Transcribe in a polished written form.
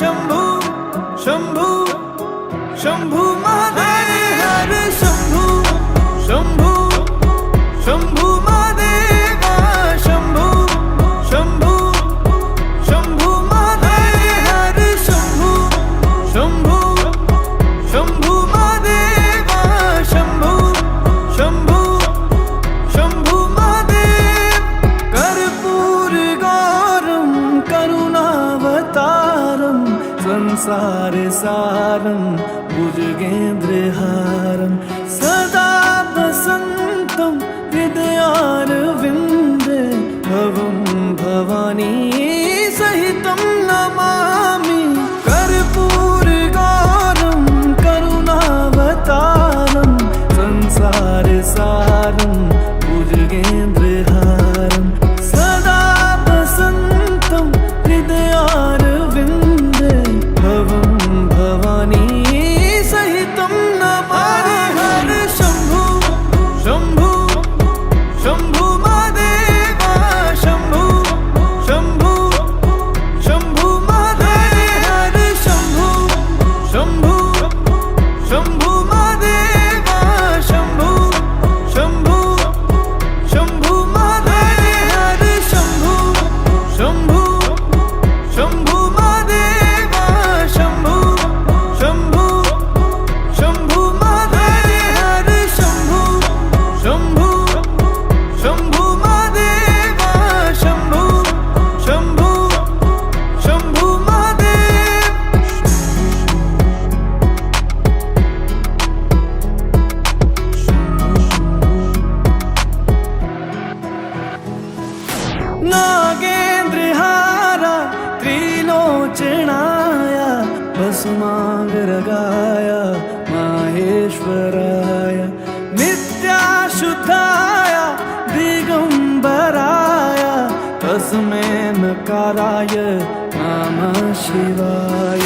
शंभू शंभू शंभू महादेव हर शंभू शंभू शंभू महादेव शंभू शंभू शंभू महादेव हर शंभू शंभू शंभू महादेव शंभू शंभू शंभू महादेव कर्पूर गौरम करुणावतारम संसार सारम भुजगेन्द्रहारम सदा वसन्तं हृदयारविन्दे भवं भवानी सहितं नमामि कर्पूर गौरम करुणावतारम संसार सारम भुजगेन्द्रहारम सदा वसन्तं हृदयारविन्दे भवं भवानी सहितं नमामि हर शंभू शंभू शंभू महादेव शंभू शंभू शंभू महादेव हर शंभू शंभू शंभू महादेव शंभू शंभू शंभू महादेव हर शंभू शंभू शंभू महादेव शंभू शंभू शंभू महादेव हर शंभू शंभू शंभू महादेव शंभू शंभू शंभू महादेव नागेन्द्रहारा त्रिलोचनाय भस्मांगरगाय माहेश्वराय नित्याशुद्धाय दिगंबराय तस्मै नकाराय नमः शिवाय